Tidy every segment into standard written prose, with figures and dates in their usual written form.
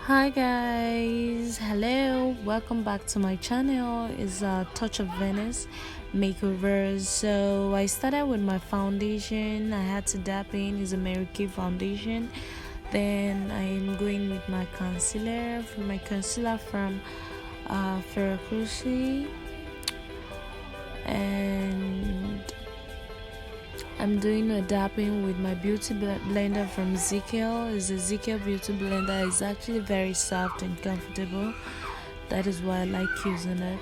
Hi guys, hello, welcome back to my channel. It's a Touch of Venice makeovers. So I started with my foundation. I had to dab in is a Mary Kay foundation. Then I'm going with my concealer from Ferracruci, and I'm doing a dapping with my beauty blender from Ezekiel. It's a Ezekiel beauty blender. It's actually very soft and comfortable. That is why I like using it.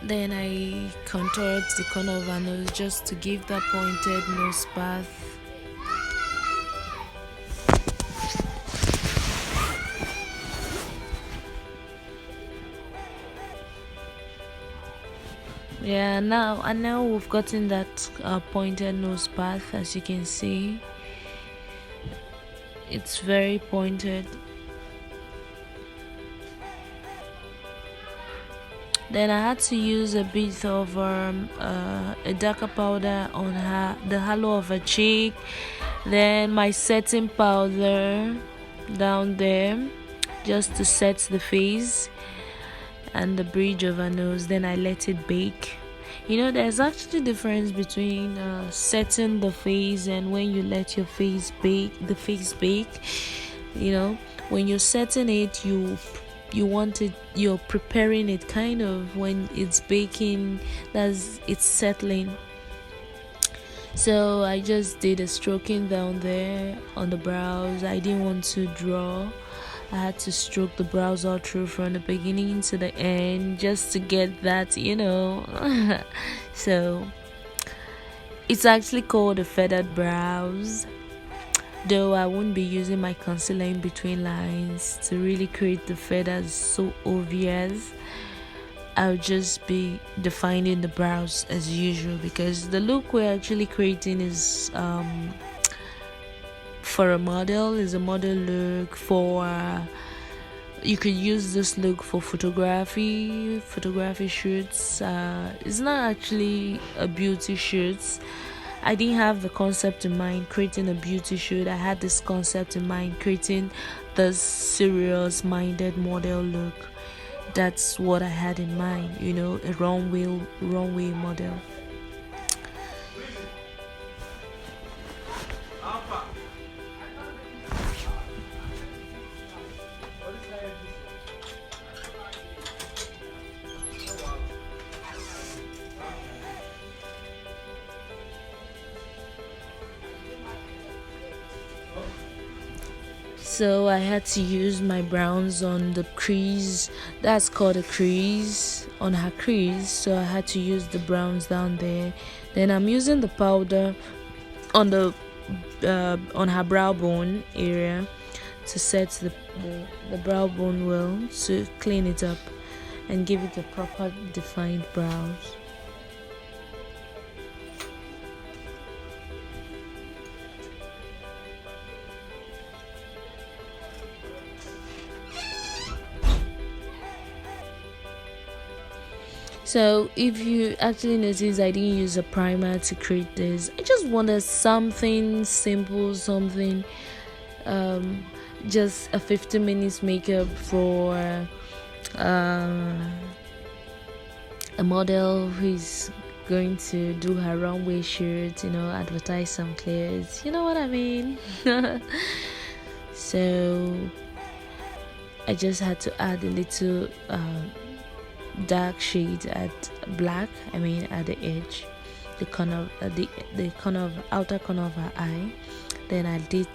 Then I contoured the corner of her nose just to give that pointed nose path. Yeah, now we've gotten that pointed nose path. As you can see, it's very pointed. Then I had to use a bit of a darker powder on the hollow of her cheek. Then my setting powder down there just to set the face and the bridge of her nose. Then I let it bake. There's actually difference between setting the face and when you let your face bake. The face bake. When you're setting it, you want it, you're preparing it kind of when it's baking, it's settling. So I just did a stroking down there on the brows. I didn't want to draw. I had to stroke the brows all through from the beginning to the end just to get that. So it's actually called a feathered brows, though I won't be using my concealer in between lines to really create the feathers so obvious. I'll just be defining the brows as usual, because the look we're actually creating is for a model look. For you could use this look for photography shoots. It's not actually a beauty shoot. I didn't have the concept in mind creating a beauty shoot. I had this concept in mind creating the serious minded model look. That's what I had in mind, a runway model. So I had to use my browns on the crease. That's called a crease, on her crease. So I had to use the browns down there. Then I'm using the powder on the on her brow bone area to set the brow bone well, to clean it up and give it a proper defined brows. So if you actually notice, I didn't use a primer to create this. I just wanted something simple, something just a 15 minutes makeup for a model who is going to do her runway shoot, advertise some clothes, you know what I mean. So I just had to add a little dark shade at black, at the edge, the corner the corner of outer corner of her eye. Then I did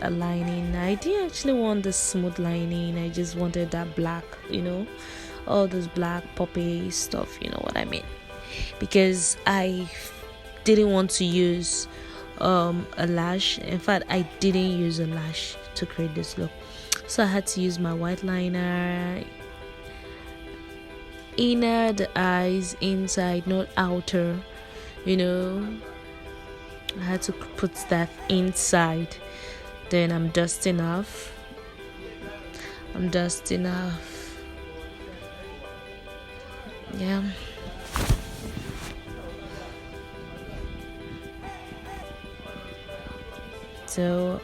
a lining. I didn't actually want the smooth lining. I just wanted that black, all those black poppy stuff, you know what I mean, because I didn't want to use a lash. In fact, I didn't use a lash to create this look, so I had to use my white liner, inner the eyes, inside, not outer. I had to put that inside. Then I'm dusting off. Yeah. So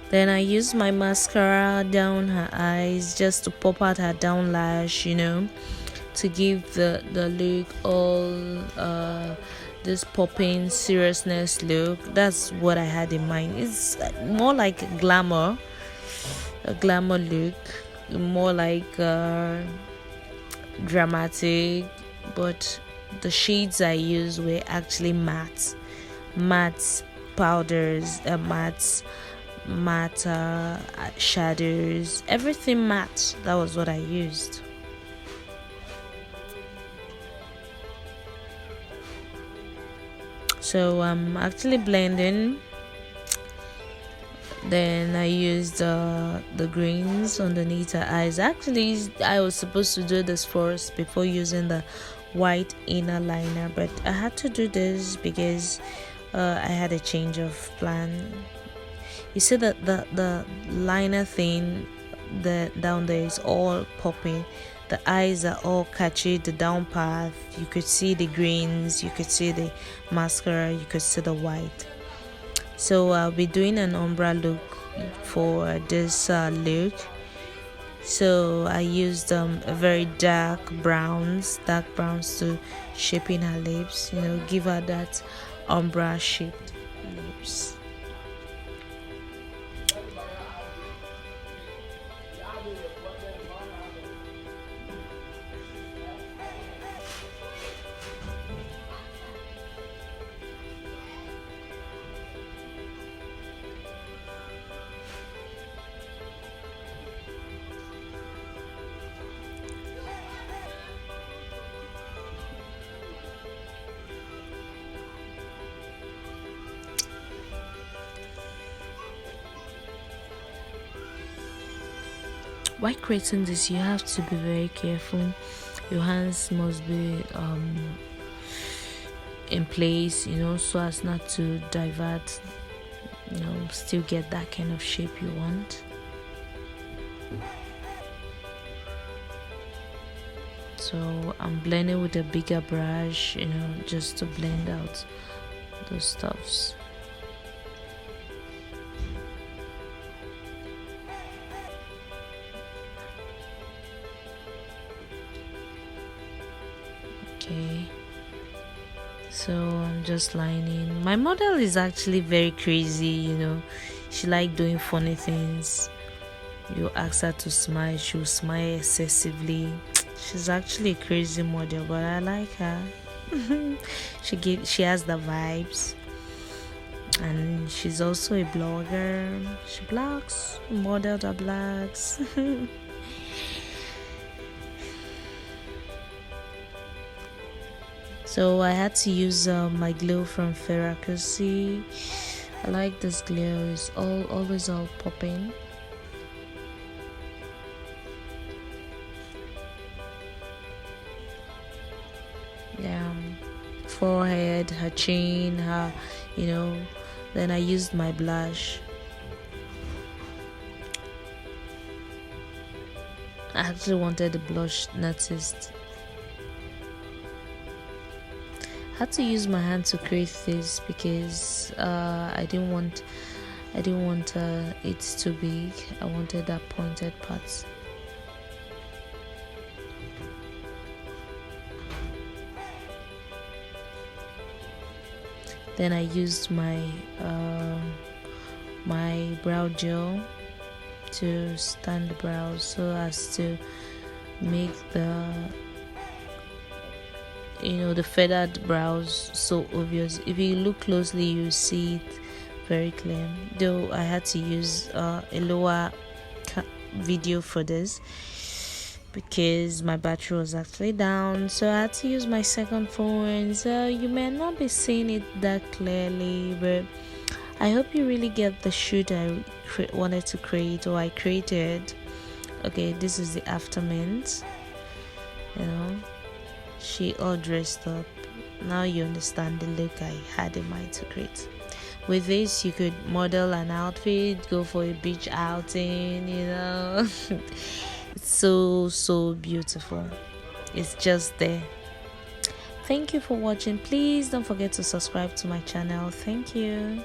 then I use my mascara down her eyes just to pop out her down lash, to give the look all this popping seriousness look. That's what I had in mind. It's more like a glamour look, more like dramatic, but the shades I used were actually matte powders, matte shadows, everything matte. That was what I used. So I'm actually blending. Then I used the greens underneath her eyes. Actually, I was supposed to do this first before using the white inner liner, but I had to do this because I had a change of plan. You see that the liner thing, the down there is all popping. The eyes are all catchy. The down path, you could see the greens, you could see the mascara, you could see the white. So I'll be doing an ombre look for this look. So I used a very dark browns to shape in her lips, give her that ombre shaped lips. While creating this, you have to be very careful. Your hands must be in place, so as not to divert, still get that kind of shape you want. So I'm blending with a bigger brush, just to blend out those stuffs. Okay, so I'm just lining. My model is actually very crazy, she like doing funny things. You ask her to smile, she'll smile excessively. She's actually a crazy model, but I like her. She has the vibes, and she's also a blogger. She blogs, model that blogs. So I had to use my glue from Ferracosi. I like this glue. It's always all popping. Yeah, forehead, her chin, her, Then I used my blush. I actually wanted the blush noticed. I had to use my hand to create this because I didn't want it too big. I wanted that pointed part. Then I used my brow gel to stand the brows so as to make the feathered brows so obvious. If you look closely, you see it very clear. Though I had to use a lower video for this because my battery was actually down, so I had to use my second phone. So you may not be seeing it that clearly, but I hope you really get the shoot I wanted to create, or I created. Okay, this is the after mint. you know, she all dressed up. Now you understand the look I had in mind to create. With this, you could model an outfit, go for a beach outing, It's so beautiful. It's just there. Thank you for watching. Please don't forget to subscribe to my channel. Thank you.